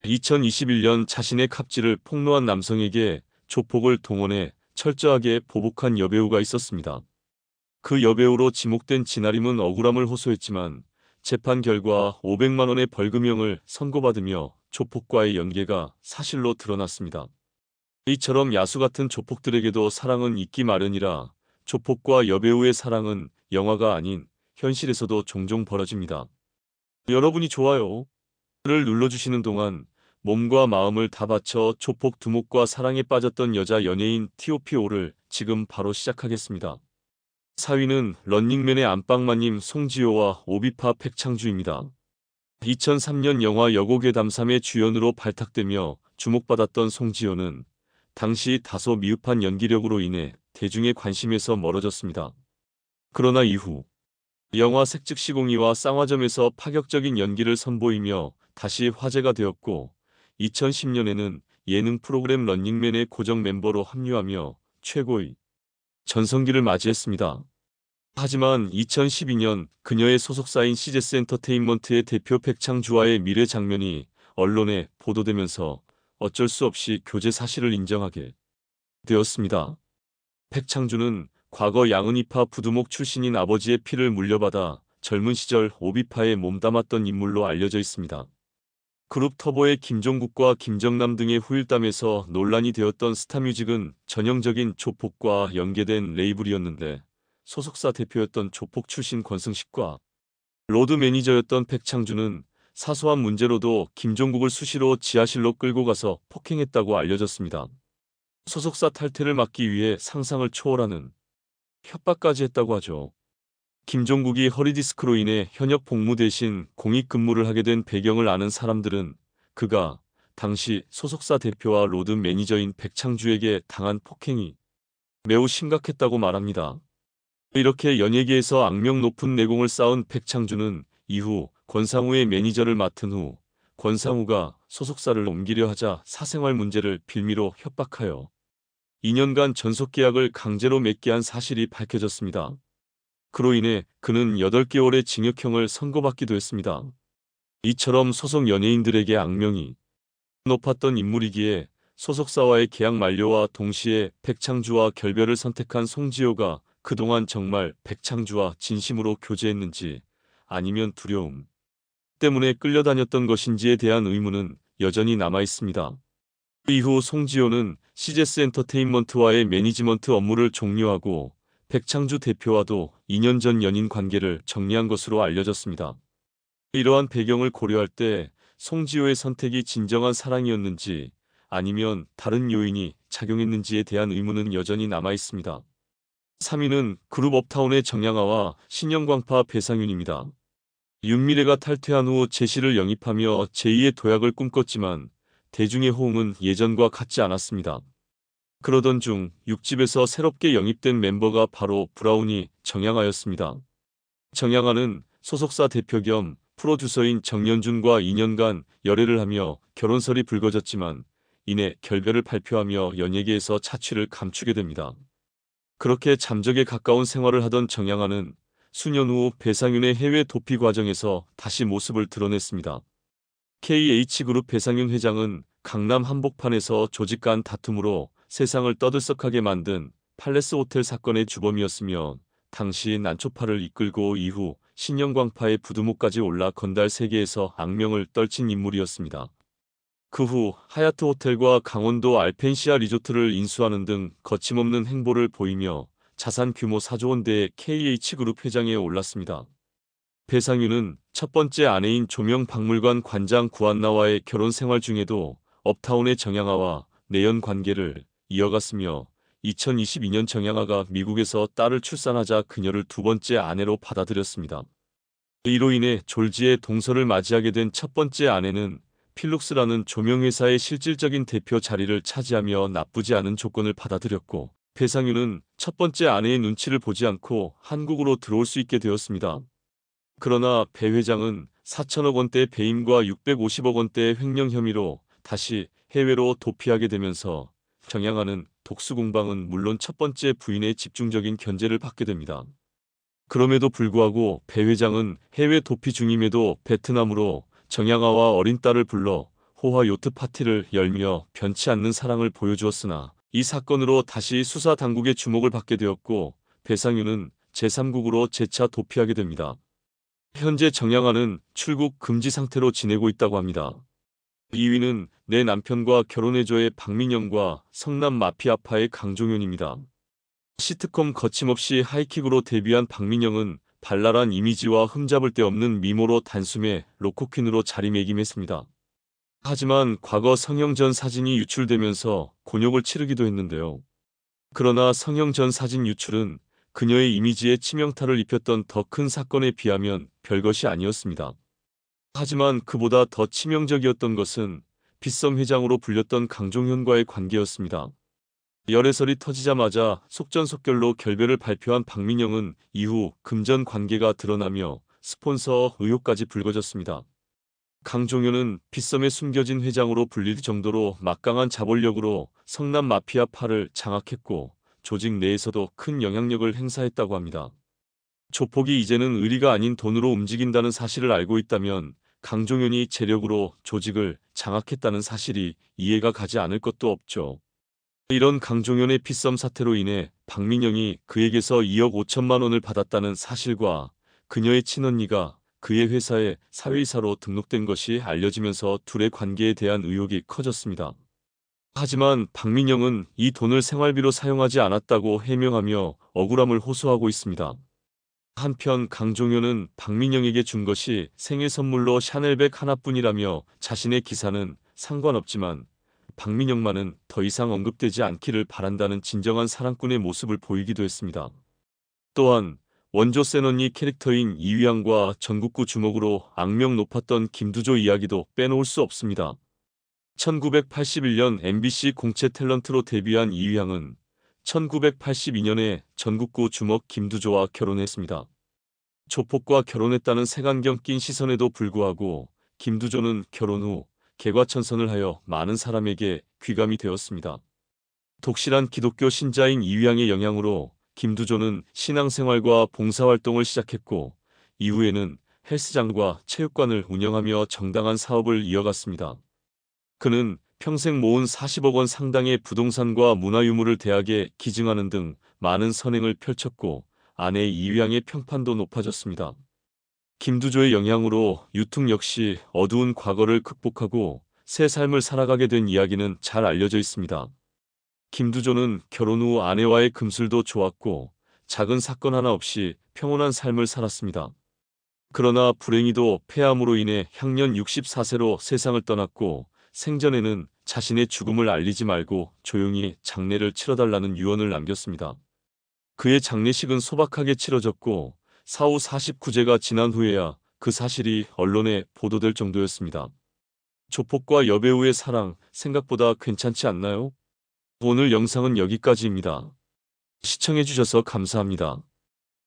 2021년 자신의 갑질을 폭로한 남성에게 조폭을 동원해 철저하게 보복한 여배우가 있었습니다. 그 여배우로 지목된 진아림은 억울함을 호소했지만 재판 결과 500만 원의 벌금형을 선고받으며 조폭과의 연계가 사실로 드러났습니다. 이처럼 야수 같은 조폭들에게도 사랑은 있기 마련이라 조폭과 여배우의 사랑은 영화가 아닌 현실에서도 종종 벌어집니다. 여러분이 좋아요를 눌러주시는 동안 몸과 마음을 다 바쳐 조폭 두목과 사랑에 빠졌던 여자 연예인 TOPO를 지금 바로 시작하겠습니다. 4위는 런닝맨의 안방마님 송지효와 오비파 백창주입니다. 2003년 영화 여고괴 담삼의 주연으로 발탁되며 주목받았던 송지효는 당시 다소 미흡한 연기력으로 인해 대중의 관심에서 멀어졌습니다. 그러나 이후 영화 색즉시공이와 쌍화점에서 파격적인 연기를 선보이며 다시 화제가 되었고 2010년에는 예능 프로그램 런닝맨의 고정 멤버로 합류하며 최고의 전성기를 맞이했습니다. 하지만 2012년 그녀의 소속사인 CGS 엔터테인먼트의 대표 백창주와의 미래 장면이 언론에 보도되면서 어쩔 수 없이 교제 사실을 인정하게 되었습니다. 백창주는 과거 양은이파 부두목 출신인 아버지의 피를 물려받아 젊은 시절 오비파에 몸담았던 인물로 알려져 있습니다. 그룹 터보의 김종국과 김정남 등의 후일담에서 논란이 되었던 스타뮤직은 전형적인 조폭과 연계된 레이블이었는데 소속사 대표였던 조폭 출신 권승식과 로드 매니저였던 백창주는 사소한 문제로도 김종국을 수시로 지하실로 끌고 가서 폭행했다고 알려졌습니다. 소속사 탈퇴를 막기 위해 상상을 초월하는 협박까지 했다고 하죠. 김종국이 허리디스크로 인해 현역 복무 대신 공익 근무를 하게 된 배경을 아는 사람들은 그가 당시 소속사 대표와 로드 매니저인 백창주에게 당한 폭행이 매우 심각했다고 말합니다. 이렇게 연예계에서 악명 높은 내공을 쌓은 백창주는 이후 권상우의 매니저를 맡은 후 권상우가 소속사를 옮기려 하자 사생활 문제를 빌미로 협박하여 2년간 전속계약을 강제로 맺게 한 사실이 밝혀졌습니다. 그로 인해 그는 8개월의 징역형을 선고받기도 했습니다. 이처럼 소속 연예인들에게 악명이 높았던 인물이기에 소속사와의 계약 만료와 동시에 백창주와 결별을 선택한 송지효가 그동안 정말 백창주와 진심으로 교제했는지 아니면 두려움 때문에 끌려다녔던 것인지에 대한 의문은 여전히 남아있습니다. 그 이후 송지효는 CGS 엔터테인먼트와의 매니지먼트 업무를 종료하고 백창주 대표와도 2년 전 연인 관계를 정리한 것으로 알려졌습니다. 이러한 배경을 고려할 때 송지효의 선택이 진정한 사랑이었는지 아니면 다른 요인이 작용했는지에 대한 의문은 여전히 남아있습니다. 3위는 그룹 업타운의 정양화와 신영광파 배상윤입니다. 윤미래가 탈퇴한 후 제시를 영입하며 제2의 도약을 꿈꿨지만 대중의 호응은 예전과 같지 않았습니다. 그러던 중 6집에서 새롭게 영입된 멤버가 바로 브라우니 정양화였습니다. 정양화는 소속사 대표 겸 프로듀서인 정연준과 2년간 열애를 하며 결혼설이 불거졌지만 이내 결별을 발표하며 연예계에서 차취를 감추게 됩니다. 그렇게 잠적에 가까운 생활을 하던 정양화는 수년 후 배상윤의 해외 도피 과정에서 다시 모습을 드러냈습니다. KH그룹 배상윤 회장은 강남 한복판에서 조직 간 다툼으로 세상을 떠들썩하게 만든 팔레스 호텔 사건의 주범이었으며 당시 난초파를 이끌고 이후 신영광파의 부두목까지 올라 건달 세계에서 악명을 떨친 인물이었습니다. 그 후 하얏트 호텔과 강원도 알펜시아 리조트를 인수하는 등 거침없는 행보를 보이며 자산 규모 4조 원대의 KH그룹 회장에 올랐습니다. 배상윤은 첫 번째 아내인 조명박물관 관장 구한나와의 결혼 생활 중에도 업타운의 정양화와 내연 관계를 이어갔으며 2022년 정양화가 미국에서 딸을 출산하자 그녀를 두 번째 아내로 받아들였습니다. 이로 인해 졸지에 동서를 맞이하게 된 첫 번째 아내는 필룩스라는 조명회사의 실질적인 대표 자리를 차지하며 나쁘지 않은 조건을 받아들였고 배상윤은 첫 번째 아내의 눈치를 보지 않고 한국으로 들어올 수 있게 되었습니다. 그러나 배 회장은 4천억 원대 배임과 650억 원대의 횡령 혐의로 다시 해외로 도피하게 되면서 정양화는 독수공방은 물론 첫 번째 부인의 집중적인 견제를 받게 됩니다. 그럼에도 불구하고 배 회장은 해외 도피 중임에도 베트남으로 정양화와 어린 딸을 불러 호화 요트 파티를 열며 변치 않는 사랑을 보여주었으나 이 사건으로 다시 수사 당국의 주목을 받게 되었고 배상윤은 제3국으로 재차 도피하게 됩니다. 현재 정양화는 출국 금지 상태로 지내고 있다고 합니다. 2위는 내 남편과 결혼해줘의 박민영과 성남 마피아파의 강종윤입니다. 시트콤 거침없이 하이킥으로 데뷔한 박민영은 발랄한 이미지와 흠잡을 데 없는 미모로 단숨에 로코퀸으로 자리매김했습니다. 하지만 과거 성형 전 사진이 유출되면서 곤욕을 치르기도 했는데요. 그러나 성형 전 사진 유출은 그녀의 이미지에 치명타를 입혔던 더 큰 사건에 비하면 별것이 아니었습니다. 하지만 그보다 더 치명적이었던 것은 빗썸 회장으로 불렸던 강종현과의 관계였습니다. 열애설이 터지자마자 속전속결로 결별을 발표한 박민영은 이후 금전 관계가 드러나며 스폰서 의혹까지 불거졌습니다. 강종현은 빗썸에 숨겨진 회장으로 불릴 정도로 막강한 자본력으로 성남 마피아파를 장악했고 조직 내에서도 큰 영향력을 행사했다고 합니다. 조폭이 이제는 의리가 아닌 돈으로 움직인다는 사실을 알고 있다면 강종현이 재력으로 조직을 장악했다는 사실이 이해가 가지 않을 것도 없죠. 이런 강종현의 빗썸 사태로 인해 박민영이 그에게서 2억 5천만 원을 받았다는 사실과 그녀의 친언니가 그의 회사에 사회이사로 등록된 것이 알려지면서 둘의 관계에 대한 의혹이 커졌습니다. 하지만 박민영은 이 돈을 생활비로 사용하지 않았다고 해명하며 억울함을 호소하고 있습니다. 한편 강종현은 박민영에게 준 것이 생일 선물로 샤넬백 하나뿐이라며 자신의 기사는 상관없지만 박민영만은 더 이상 언급되지 않기를 바란다는 진정한 사랑꾼의 모습을 보이기도 했습니다. 또한 원조 센언니 캐릭터인 이휘양과 전국구 주목으로 악명 높았던 김두조 이야기도 빼놓을 수 없습니다. 1981년 MBC 공채 탤런트로 데뷔한 이휘양은 1982년에 전국구 주목 김두조와 결혼했습니다. 조폭과 결혼했다는 색안경 낀 시선에도 불구하고 김두조는 결혼 후 개과천선을 하여 많은 사람에게 귀감이 되었습니다. 독실한 기독교 신자인 이휘양의 영향으로 김두조는 신앙생활과 봉사활동을 시작했고 이후에는 헬스장과 체육관을 운영하며 정당한 사업을 이어갔습니다. 그는 평생 모은 40억 원 상당의 부동산과 문화유물을 대학에 기증하는 등 많은 선행을 펼쳤고 아내 이휘양의 평판도 높아졌습니다. 김두조의 영향으로 유퉁 역시 어두운 과거를 극복하고 새 삶을 살아가게 된 이야기는 잘 알려져 있습니다. 김두조는 결혼 후 아내와의 금슬도 좋았고 작은 사건 하나 없이 평온한 삶을 살았습니다. 그러나 불행히도 폐암으로 인해 향년 64세로 세상을 떠났고 생전에는 자신의 죽음을 알리지 말고 조용히 장례를 치러달라는 유언을 남겼습니다. 그의 장례식은 소박하게 치러졌고 사후 49제가 지난 후에야 그 사실이 언론에 보도될 정도였습니다. 조폭과 여배우의 사랑 생각보다 괜찮지 않나요? 오늘 영상은 여기까지입니다. 시청해주셔서 감사합니다.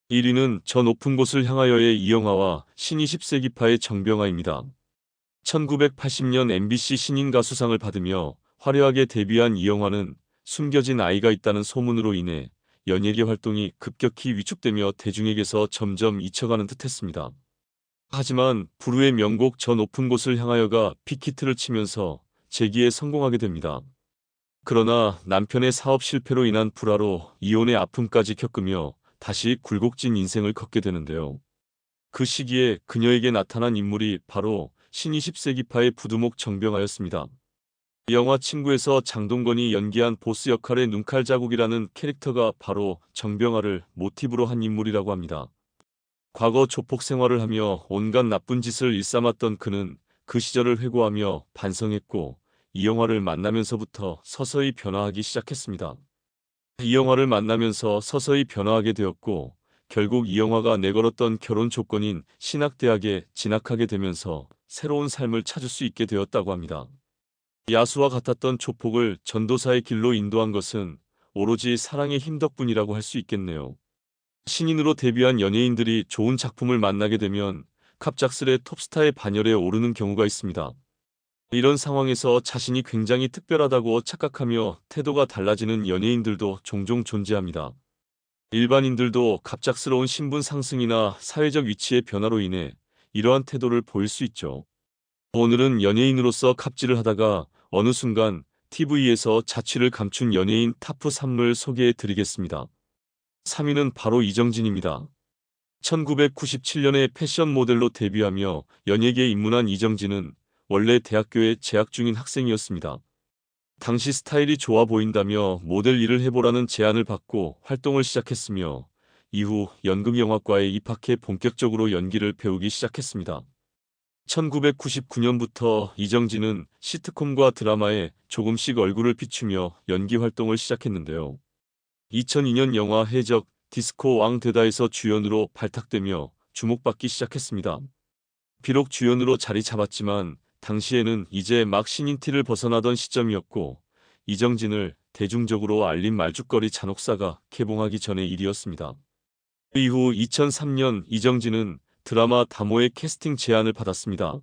1위는 저 높은 곳을 향하여의 이영화와 신20세기파의 정병화입니다. 1980년 MBC 신인 가수상을 받으며 화려하게 데뷔한 이영화는 숨겨진 아이가 있다는 소문으로 인해 연예계 활동이 급격히 위축되며 대중에게서 점점 잊혀가는 듯했습니다. 하지만 불후의 명곡 저 높은 곳을 향하여가 빅히트를 치면서 재기에 성공하게 됩니다. 그러나 남편의 사업 실패로 인한 불화로 이혼의 아픔까지 겪으며 다시 굴곡진 인생을 걷게 되는데요. 그 시기에 그녀에게 나타난 인물이 바로 신20세기파의 부두목 정병화였습니다. 영화 친구에서 장동건이 연기한 보스 역할의 눈칼 자국이라는 캐릭터가 바로 정병화를 모티브로 한 인물이라고 합니다. 과거 조폭 생활을 하며 온갖 나쁜 짓을 일삼았던 그는 그 시절을 회고하며 반성했고 이영화를 만나면서부터 서서히 변화하기 시작했습니다. 이영화를 만나면서 서서히 변화하게 되었고 결국 이영화가 내걸었던 결혼 조건인 신학대학에 진학하게 되면서 새로운 삶을 찾을 수 있게 되었다고 합니다. 야수와 같았던 조폭을 전도사의 길로 인도한 것은 오로지 사랑의 힘 덕분이라고 할 수 있겠네요. 신인으로 데뷔한 연예인들이 좋은 작품을 만나게 되면 갑작스레 톱스타의 반열에 오르는 경우가 있습니다. 이런 상황에서 자신이 굉장히 특별하다고 착각하며 태도가 달라지는 연예인들도 종종 존재합니다. 일반인들도 갑작스러운 신분 상승이나 사회적 위치의 변화로 인해 이러한 태도를 보일 수 있죠. 오늘은 연예인으로서 갑질을 하다가 어느 순간 TV에서 자취를 감춘 연예인 탑 3을 소개해 드리겠습니다. 3위는 바로 이정진입니다. 1997년에 패션 모델로 데뷔하며 연예계에 입문한 이정진은 원래 대학교에 재학 중인 학생이었습니다. 당시 스타일이 좋아 보인다며 모델 일을 해보라는 제안을 받고 활동을 시작했으며 이후 연극영화과에 입학해 본격적으로 연기를 배우기 시작했습니다. 1999년부터 이정진은 시트콤과 드라마에 조금씩 얼굴을 비추며 연기 활동을 시작했는데요. 2002년 영화 해적 디스코 왕 되다에서 주연으로 발탁되며 주목받기 시작했습니다. 비록 주연으로 자리 잡았지만 당시에는 이제 막 신인 티를 벗어나던 시점이었고 이정진을 대중적으로 알린 말죽거리 잔혹사가 개봉하기 전의 일이었습니다. 그 이후 2003년 이정진은 드라마 다모의 캐스팅 제안을 받았습니다.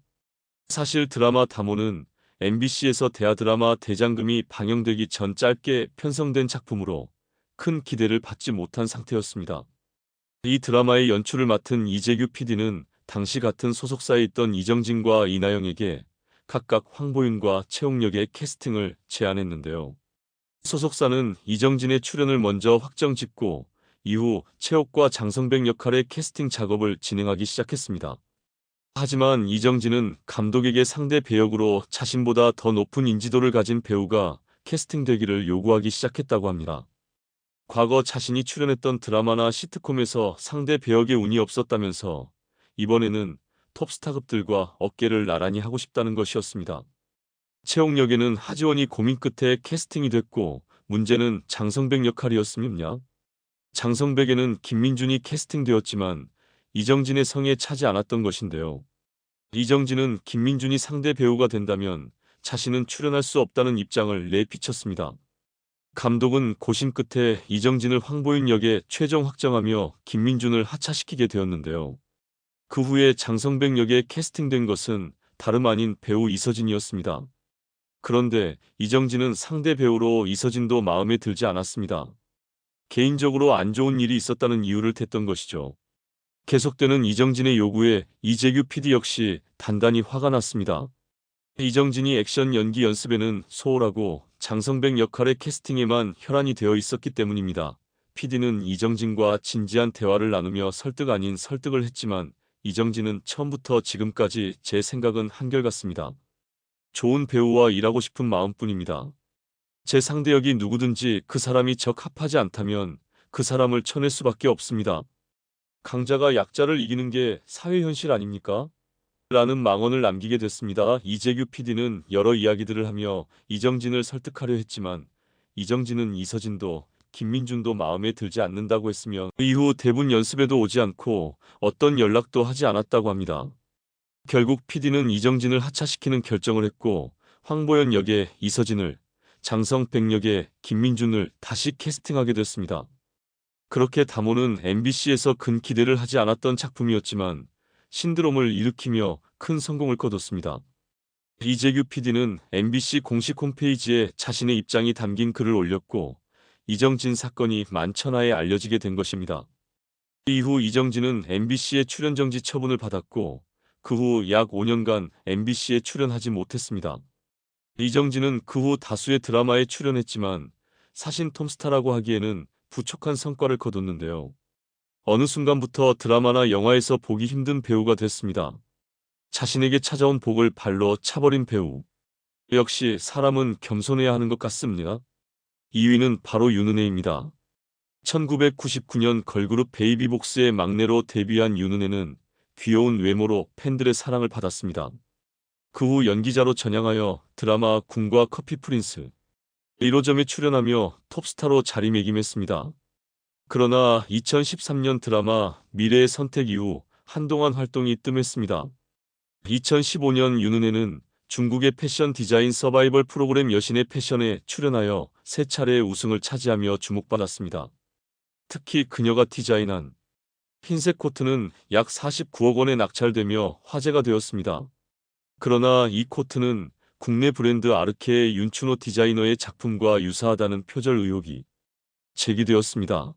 사실 드라마 다모는 MBC에서 대하드라마 대장금이 방영되기 전 짧게 편성된 작품으로 큰 기대를 받지 못한 상태였습니다. 이 드라마의 연출을 맡은 이재규 PD는 당시 같은 소속사에 있던 이정진과 이나영에게 각각 황보윤과 최홍역의 캐스팅을 제안했는데요. 소속사는 이정진의 출연을 먼저 확정 짓고 이후 최옥과 장성백 역할의 캐스팅 작업을 진행하기 시작했습니다. 하지만 이정진은 감독에게 상대 배역으로 자신보다 더 높은 인지도를 가진 배우가 캐스팅되기를 요구하기 시작했다고 합니다. 과거 자신이 출연했던 드라마나 시트콤에서 상대 배역에 운이 없었다면서 이번에는 톱스타급들과 어깨를 나란히 하고 싶다는 것이었습니다. 최홍역에는 하지원이 고민 끝에 캐스팅이 됐고 문제는 장성백 역할이었음이냐? 장성백에는 김민준이 캐스팅되었지만 이정진의 성에 차지 않았던 것인데요. 이정진은 김민준이 상대 배우가 된다면 자신은 출연할 수 없다는 입장을 내비쳤습니다. 감독은 고심 끝에 이정진을 황보윤 역에 최종 확정하며 김민준을 하차시키게 되었는데요. 그 후에 장성백 역에 캐스팅된 것은 다름 아닌 배우 이서진이었습니다. 그런데 이정진은 상대 배우로 이서진도 마음에 들지 않았습니다. 개인적으로 안 좋은 일이 있었다는 이유를 댔던 것이죠. 계속되는 이정진의 요구에 이재규 PD 역시 단단히 화가 났습니다. 이정진이 액션 연기 연습에는 소홀하고 장성백 역할의 캐스팅에만 혈안이 되어 있었기 때문입니다. PD는 이정진과 진지한 대화를 나누며 설득 아닌 설득을 했지만 이정진은 처음부터 지금까지 제 생각은 한결같습니다. 좋은 배우와 일하고 싶은 마음뿐입니다. 제 상대역이 누구든지 그 사람이 적합하지 않다면 그 사람을 쳐낼 수밖에 없습니다. 강자가 약자를 이기는 게 사회 현실 아닙니까? 라는 망언을 남기게 됐습니다. 이재규 PD는 여러 이야기들을 하며 이정진을 설득하려 했지만 이정진은 이서진도 김민준도 마음에 들지 않는다고 했으며 그 이후 대본 연습에도 오지 않고 어떤 연락도 하지 않았다고 합니다. 결국 PD는 이정진을 하차시키는 결정을 했고 황보연 역에 이서진을, 장성백 역에 김민준을 다시 캐스팅하게 됐습니다. 그렇게 다모는 MBC에서 큰 기대를 하지 않았던 작품이었지만 신드롬을 일으키며 큰 성공을 거뒀습니다. 이재규 PD는 MBC 공식 홈페이지에 자신의 입장이 담긴 글을 올렸고 이정진 사건이 만천하에 알려지게 된 것입니다. 이후 이정진은 MBC의 출연 정지 처분을 받았고 그 후 약 5년간 MBC에 출연하지 못했습니다. 이정진은 그 후 다수의 드라마에 출연했지만 사신 톱스타라고 하기에는 부족한 성과를 거뒀는데요. 어느 순간부터 드라마나 영화에서 보기 힘든 배우가 됐습니다. 자신에게 찾아온 복을 발로 차버린 배우. 역시 사람은 겸손해야 하는 것 같습니다. 2위는 바로 윤은혜입니다. 1999년 걸그룹 베이비복스의 막내로 데뷔한 윤은혜는 귀여운 외모로 팬들의 사랑을 받았습니다. 그 후 연기자로 전향하여 드라마 궁과 커피 프린스, 1호점에 출연하며 톱스타로 자리매김했습니다. 그러나 2013년 드라마 미래의 선택 이후 한동안 활동이 뜸했습니다. 2015년 윤은혜는 중국의 패션 디자인 서바이벌 프로그램 여신의 패션에 출연하여 3차례의 우승을 차지하며 주목받았습니다. 특히 그녀가 디자인한 흰색 코트는 약 49억 원에 낙찰되며 화제가 되었습니다. 그러나 이 코트는 국내 브랜드 아르케의 윤춘호 디자이너의 작품과 유사하다는 표절 의혹이 제기되었습니다.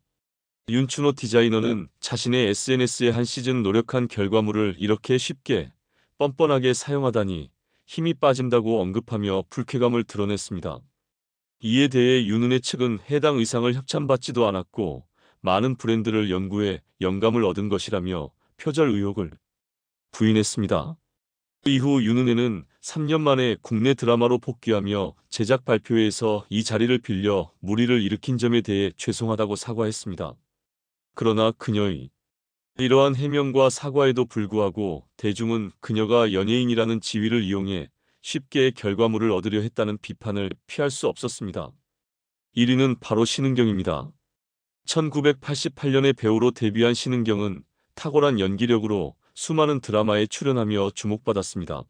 윤춘호 디자이너는 자신의 SNS에 한 시즌 노력한 결과물을 이렇게 쉽게 뻔뻔하게 사용하다니 힘이 빠진다고 언급하며 불쾌감을 드러냈습니다. 이에 대해 윤은혜 측은 해당 의상을 협찬받지도 않았고 많은 브랜드를 연구해 영감을 얻은 것이라며 표절 의혹을 부인했습니다. 이후 윤은혜는 3년 만에 국내 드라마로 복귀하며 제작 발표회에서 이 자리를 빌려 물의를 일으킨 점에 대해 죄송하다고 사과했습니다. 그러나 그녀의 이러한 해명과 사과에도 불구하고 대중은 그녀가 연예인이라는 지위를 이용해 쉽게 결과물을 얻으려 했다는 비판을 피할 수 없었습니다. 1위는 바로 신은경입니다. 1988년에 배우로 데뷔한 신은경은 탁월한 연기력으로 수많은 드라마에 출연하며 주목받았습니다.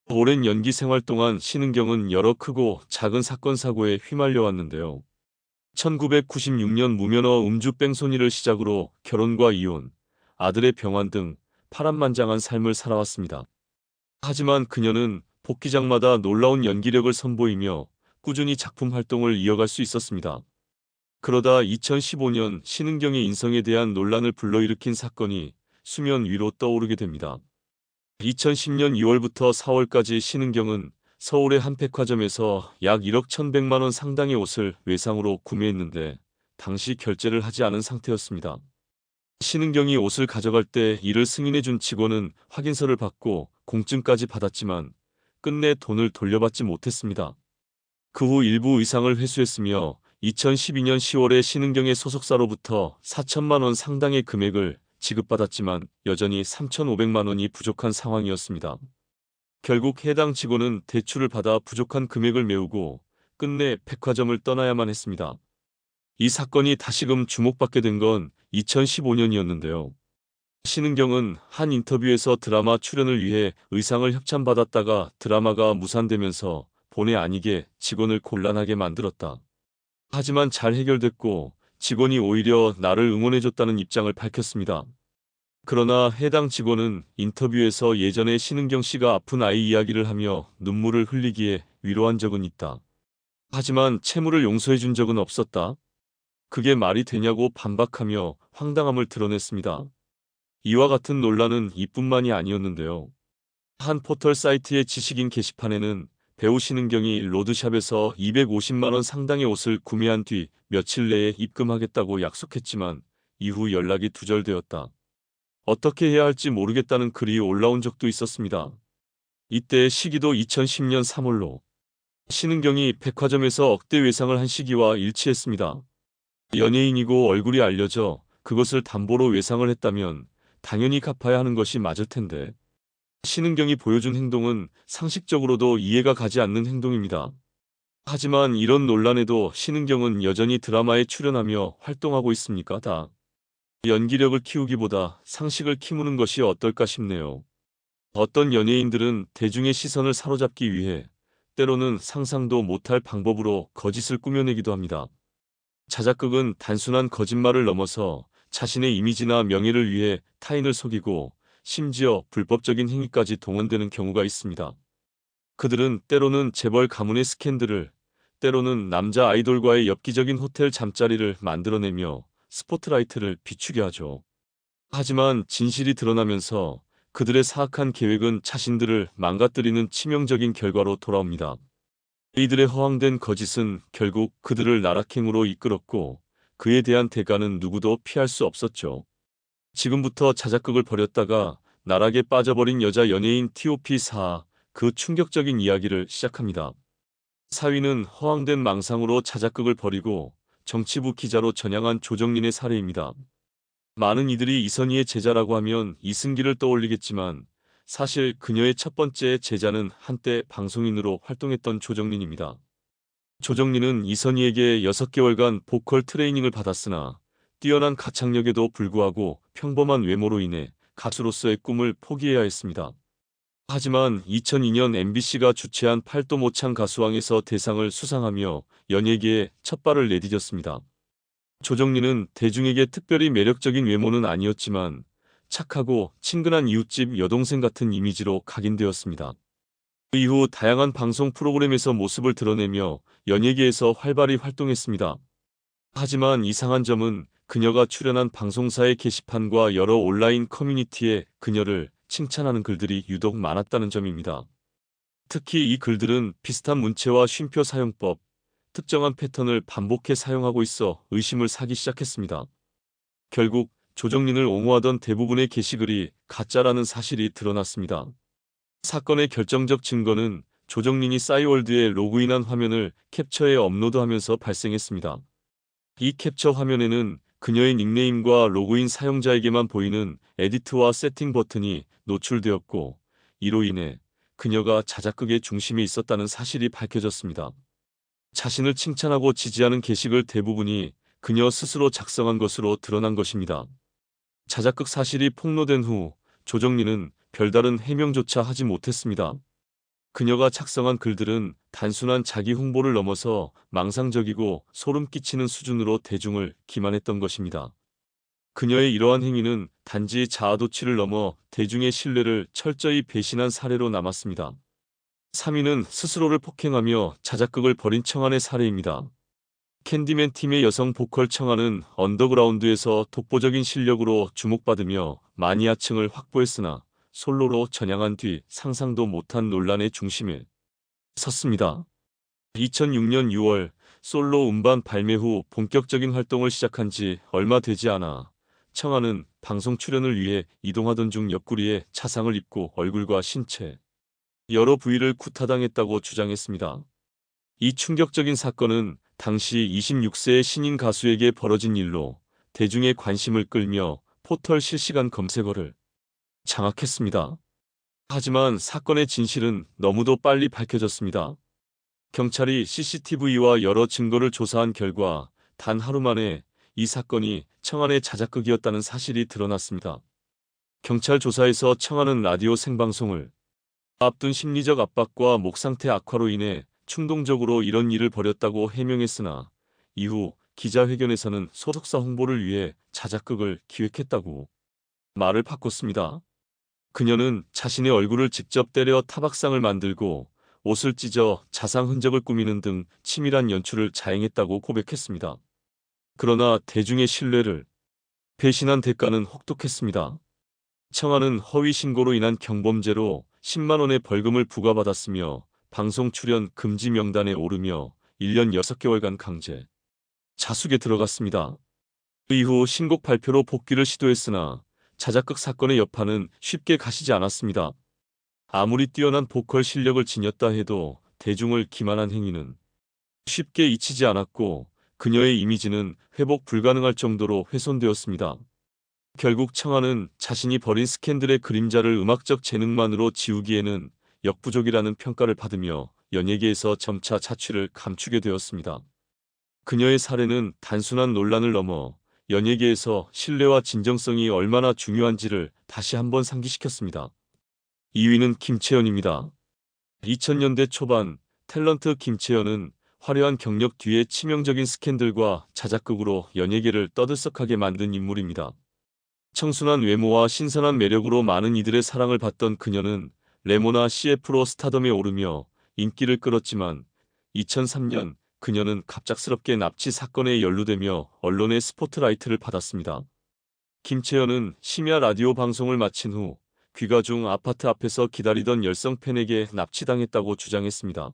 오랜 연기 생활 동안 신은경은 여러 크고 작은 사건 사고에 휘말려 왔는데요. 1996년 무면허 음주 뺑소니를 시작으로 결혼과 이혼, 아들의 병환 등 파란만장한 삶을 살아왔습니다. 하지만 그녀는 복귀작마다 놀라운 연기력을 선보이며 꾸준히 작품 활동을 이어갈 수 있었습니다. 그러다 2015년 신은경의 인성에 대한 논란을 불러일으킨 사건이 수면 위로 떠오르게 됩니다. 2010년 2월부터 4월까지 신은경은 서울의 한 백화점에서 약 1억 1,100만 원 상당의 옷을 외상으로 구매했는데 당시 결제를 하지 않은 상태였습니다. 신은경이 옷을 가져갈 때 이를 승인해준 직원은 확인서를 받고 공증까지 받았지만 끝내 돈을 돌려받지 못했습니다. 그 후 일부 의상을 회수했으며 2012년 10월에 신은경의 소속사로부터 4천만 원 상당의 금액을 지급받았지만 여전히 3,500만 원이 부족한 상황이었습니다. 결국 해당 직원은 대출을 받아 부족한 금액을 메우고 끝내 백화점을 떠나야만 했습니다. 이 사건이 다시금 주목받게 된 건 2015년이었는데요. 신은경은 한 인터뷰에서 드라마 출연을 위해 의상을 협찬받았다가 드라마가 무산되면서 본의 아니게 직원을 곤란하게 만들었다. 하지만 잘 해결됐고 직원이 오히려 나를 응원해줬다는 입장을 밝혔습니다. 그러나 해당 직원은 인터뷰에서 예전에 신은경 씨가 아픈 아이 이야기를 하며 눈물을 흘리기에 위로한 적은 있다. 하지만 채무를 용서해준 적은 없었다. 그게 말이 되냐고 반박하며 황당함을 드러냈습니다. 이와 같은 논란은 이뿐만이 아니었는데요. 한 포털 사이트의 지식인 게시판에는 배우 신은경이 로드샵에서 250만 원 상당의 옷을 구매한 뒤 며칠 내에 입금하겠다고 약속했지만 이후 연락이 두절되었다. 어떻게 해야 할지 모르겠다는 글이 올라온 적도 있었습니다. 이때 시기도 2010년 3월로 신은경이 백화점에서 억대 외상을 한 시기와 일치했습니다. 연예인이고 얼굴이 알려져 그것을 담보로 외상을 했다면 당연히 갚아야 하는 것이 맞을 텐데 신은경이 보여준 행동은 상식적으로도 이해가 가지 않는 행동입니다. 하지만 이런 논란에도 신은경은 여전히 드라마에 출연하며 활동하고 있습니까? 다 연기력을 키우기보다 상식을 키우는 것이 어떨까 싶네요. 어떤 연예인들은 대중의 시선을 사로잡기 위해 때로는 상상도 못할 방법으로 거짓을 꾸며내기도 합니다. 자작극은 단순한 거짓말을 넘어서 자신의 이미지나 명예를 위해 타인을 속이고 심지어 불법적인 행위까지 동원되는 경우가 있습니다. 그들은 때로는 재벌 가문의 스캔들을, 때로는 남자 아이돌과의 엽기적인 호텔 잠자리를 만들어내며 스포트라이트를 비추게 하죠. 하지만 진실이 드러나면서 그들의 사악한 계획은 자신들을 망가뜨리는 치명적인 결과로 돌아옵니다. 이들의 허황된 거짓은 결국 그들을 나락행으로 이끌었고 그에 대한 대가는 누구도 피할 수 없었죠. 지금부터 자작극을 벌였다가 나락에 빠져버린 여자 연예인 T.O.P. 그 충격적인 이야기를 시작합니다. 사위는 허황된 망상으로 자작극을 벌이고 정치부 기자로 전향한 조정린의 사례입니다. 많은 이들이 이선희의 제자라고 하면 이승기를 떠올리겠지만 사실 그녀의 첫 번째 제자는 한때 방송인으로 활동했던 조정린입니다. 조정린은 이선희에게 6개월간 보컬 트레이닝을 받았으나 뛰어난 가창력에도 불구하고 평범한 외모로 인해 가수로서의 꿈을 포기해야 했습니다. 하지만 2002년 MBC가 주최한 팔도 모창 가수왕에서 대상을 수상하며 연예계에 첫 발을 내디뎠습니다. 조정린은 대중에게 특별히 매력적인 외모는 아니었지만 착하고 친근한 이웃집 여동생 같은 이미지로 각인되었습니다. 그 이후 다양한 방송 프로그램에서 모습을 드러내며 연예계에서 활발히 활동했습니다. 하지만 이상한 점은 그녀가 출연한 방송사의 게시판과 여러 온라인 커뮤니티에 그녀를 칭찬하는 글들이 유독 많았다는 점입니다. 특히 이 글들은 비슷한 문체와 쉼표 사용법, 특정한 패턴을 반복해 사용하고 있어 의심을 사기 시작했습니다. 결국 조정린을 옹호하던 대부분의 게시글이 가짜라는 사실이 드러났습니다. 사건의 결정적 증거는 조정린이 싸이월드에 로그인한 화면을 캡처해 업로드하면서 발생했습니다. 이 캡처 화면에는 그녀의 닉네임과 로그인 사용자에게만 보이는 에디트와 세팅 버튼이 노출되었고, 이로 인해 그녀가 자작극의 중심에 있었다는 사실이 밝혀졌습니다. 자신을 칭찬하고 지지하는 게시글 대부분이 그녀 스스로 작성한 것으로 드러난 것입니다. 자작극 사실이 폭로된 후 조정린은 별다른 해명조차 하지 못했습니다. 그녀가 작성한 글들은 단순한 자기 홍보를 넘어서 망상적이고 소름 끼치는 수준으로 대중을 기만했던 것입니다. 그녀의 이러한 행위는 단지 자아도취를 넘어 대중의 신뢰를 철저히 배신한 사례로 남았습니다. 3위는 스스로를 폭행하며 자작극을 벌인 청한의 사례입니다. 캔디맨 팀의 여성 보컬 청한은 언더그라운드에서 독보적인 실력으로 주목받으며 마니아층을 확보했으나 솔로로 전향한 뒤 상상도 못한 논란의 중심에 섰습니다. 2006년 6월 솔로 음반 발매 후 본격적인 활동을 시작한 지 얼마 되지 않아 청한은 방송 출연을 위해 이동하던 중 옆구리에 차상을 입고 얼굴과 신체 여러 부위를 구타당했다고 주장했습니다. 이 충격적인 사건은 당시 26세의 신인 가수에게 벌어진 일로 대중의 관심을 끌며 포털 실시간 검색어를 장악했습니다. 하지만 사건의 진실은 너무도 빨리 밝혀졌습니다. 경찰이 CCTV와 여러 증거를 조사한 결과 단 하루 만에 이 사건이 청한의 자작극이었다는 사실이 드러났습니다. 경찰 조사에서 청한은 라디오 생방송을 앞둔 심리적 압박과 목 상태 악화로 인해 충동적으로 이런 일을 벌였다고 해명했으나 이후 기자회견에서는 소속사 홍보를 위해 자작극을 기획했다고 말을 바꿨습니다. 그녀는 자신의 얼굴을 직접 때려 타박상을 만들고 옷을 찢어 자상 흔적을 꾸미는 등 치밀한 연출을 자행했다고 고백했습니다. 그러나 대중의 신뢰를 배신한 대가는 혹독했습니다. 청한은 허위 신고로 인한 경범죄로 10만 원의 벌금을 부과받았으며 방송 출연 금지 명단에 오르며 1년 6개월간 강제 자숙에 들어갔습니다. 이후 신곡 발표로 복귀를 시도했으나 자작극 사건의 여파는 쉽게 가시지 않았습니다. 아무리 뛰어난 보컬 실력을 지녔다 해도 대중을 기만한 행위는 쉽게 잊히지 않았고 그녀의 이미지는 회복 불가능할 정도로 훼손되었습니다. 결국 청한은 자신이 벌인 스캔들의 그림자를 음악적 재능만으로 지우기에는 역부족이라는 평가를 받으며 연예계에서 점차 자취를 감추게 되었습니다. 그녀의 사례는 단순한 논란을 넘어 연예계에서 신뢰와 진정성이 얼마나 중요한지를 다시 한번 상기시켰습니다. 2위는 김채연입니다. 2000년대 초반 탤런트 김채연은 화려한 경력 뒤에 치명적인 스캔들과 자작극으로 연예계를 떠들썩하게 만든 인물입니다. 청순한 외모와 신선한 매력으로 많은 이들의 사랑을 받던 그녀는 레모나 CF로 스타덤에 오르며 인기를 끌었지만 2003년 그녀는 갑작스럽게 납치 사건에 연루되며 언론의 스포트라이트를 받았습니다. 김채연은 심야 라디오 방송을 마친 후 귀가 중 아파트 앞에서 기다리던 열성 팬에게 납치당했다고 주장했습니다.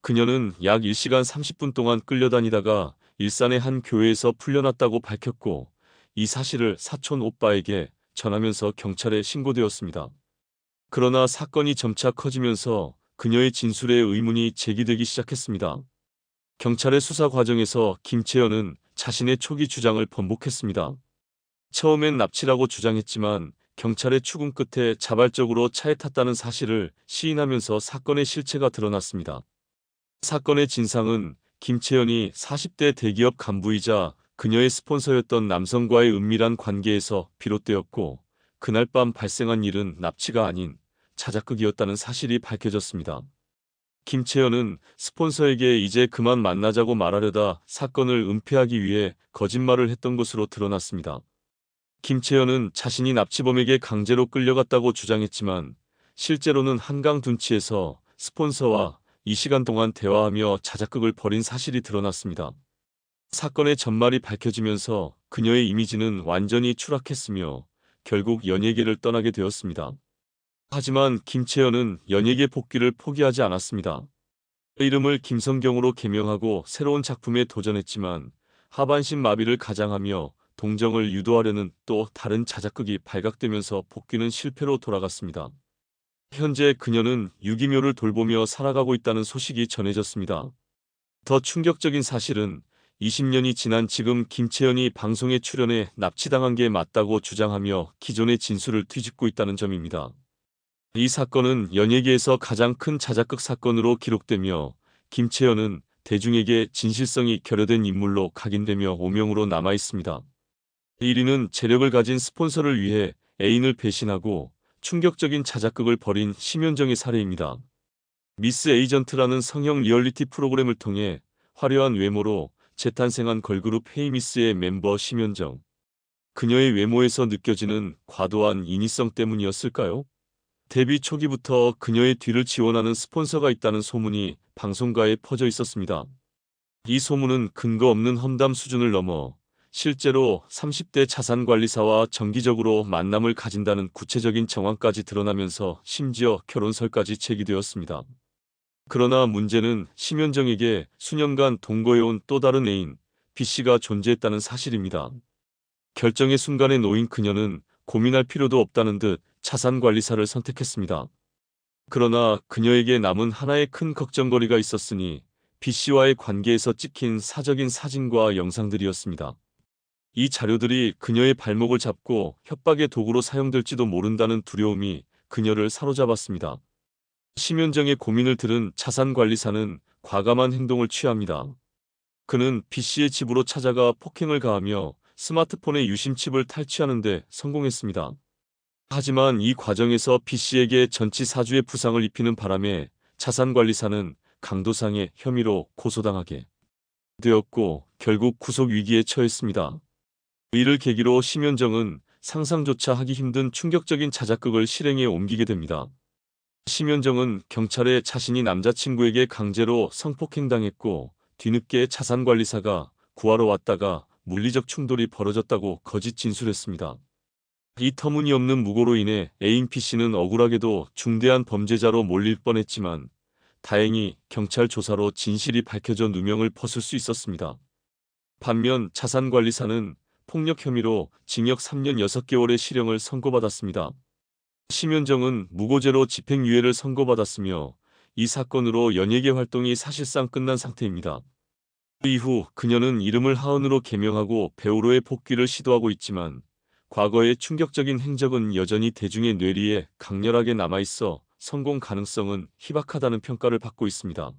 그녀는 약 1시간 30분 동안 끌려다니다가 일산의 한 교회에서 풀려났다고 밝혔고 이 사실을 사촌 오빠에게 전하면서 경찰에 신고되었습니다. 그러나 사건이 점차 커지면서 그녀의 진술에 의문이 제기되기 시작했습니다. 경찰의 수사 과정에서 김채연은 자신의 초기 주장을 번복했습니다. 처음엔 납치라고 주장했지만 경찰의 추궁 끝에 자발적으로 차에 탔다는 사실을 시인하면서 사건의 실체가 드러났습니다. 사건의 진상은 김채연이 40대 대기업 간부이자 그녀의 스폰서였던 남성과의 은밀한 관계에서 비롯되었고 그날 밤 발생한 일은 납치가 아닌 자작극이었다는 사실이 밝혀졌습니다. 김채연은 스폰서에게 이제 그만 만나자고 말하려다 사건을 은폐하기 위해 거짓말을 했던 것으로 드러났습니다. 김채연은 자신이 납치범에게 강제로 끌려갔다고 주장했지만 실제로는 한강 둔치에서 스폰서와 2시간 동안 대화하며 자작극을 벌인 사실이 드러났습니다. 사건의 전말이 밝혀지면서 그녀의 이미지는 완전히 추락했으며 결국 연예계를 떠나게 되었습니다. 하지만 김채연은 연예계 복귀를 포기하지 않았습니다. 이름을 김성경으로 개명하고 새로운 작품에 도전했지만 하반신 마비를 가장하며 동정을 유도하려는 또 다른 자작극이 발각되면서 복귀는 실패로 돌아갔습니다. 현재 그녀는 유기묘를 돌보며 살아가고 있다는 소식이 전해졌습니다. 더 충격적인 사실은 20년이 지난 지금 김채연이 방송에 출연해 납치당한 게 맞다고 주장하며 기존의 진술을 뒤집고 있다는 점입니다. 이 사건은 연예계에서 가장 큰 자작극 사건으로 기록되며 김채연은 대중에게 진실성이 결여된 인물로 각인되며 오명으로 남아 있습니다. 1위는 재력을 가진 스폰서를 위해 애인을 배신하고 충격적인 자작극을 벌인 심연정의 사례입니다. 미스 에이전트라는 성형 리얼리티 프로그램을 통해 화려한 외모로 재탄생한 걸그룹 헤이미스의 멤버 심연정. 그녀의 외모에서 느껴지는 과도한 인위성 때문이었을까요? 데뷔 초기부터 그녀의 뒤를 지원하는 스폰서가 있다는 소문이 방송가에 퍼져 있었습니다. 이 소문은 근거 없는 험담 수준을 넘어 실제로 30대 자산관리사와 정기적으로 만남을 가진다는 구체적인 정황까지 드러나면서 심지어 결혼설까지 제기되었습니다. 그러나 문제는 심연정에게 수년간 동거해온 또 다른 애인 B씨가 존재했다는 사실입니다. 결정의 순간에 놓인 그녀는 고민할 필요도 없다는 듯 자산관리사를 선택했습니다. 그러나 그녀에게 남은 하나의 큰 걱정거리가 있었으니 B씨와의 관계에서 찍힌 사적인 사진과 영상들이었습니다. 이 자료들이 그녀의 발목을 잡고 협박의 도구로 사용될지도 모른다는 두려움이 그녀를 사로잡았습니다. 심연정의 고민을 들은 자산관리사는 과감한 행동을 취합니다. 그는 B씨의 집으로 찾아가 폭행을 가하며 스마트폰의 유심칩을 탈취하는 데 성공했습니다. 하지만 이 과정에서 B씨에게 전치사주의 부상을 입히는 바람에 자산관리사는 강도상의 혐의로 고소당하게 되었고 결국 구속 위기에 처했습니다. 이를 계기로 심연정은 상상조차 하기 힘든 충격적인 자작극을 실행에 옮기게 됩니다. 심연정은 경찰에 자신이 남자친구에게 강제로 성폭행당했고 뒤늦게 자산관리사가 구하러 왔다가 물리적 충돌이 벌어졌다고 거짓 진술했습니다. 이 터무니없는 무고로 인해 애인 B씨는 억울하게도 중대한 범죄자로 몰릴 뻔했지만 다행히 경찰 조사로 진실이 밝혀져 누명을 벗을 수 있었습니다. 반면 자산관리사는 폭력 혐의로 징역 3년 6개월의 실형을 선고받았습니다. 심연정은 무고죄로 집행유예를 선고받았으며 이 사건으로 연예계 활동이 사실상 끝난 상태입니다. 그 이후 그녀는 이름을 하은으로 개명하고 배우로의 복귀를 시도하고 있지만 과거의 충격적인 행적은 여전히 대중의 뇌리에 강렬하게 남아있어 성공 가능성은 희박하다는 평가를 받고 있습니다.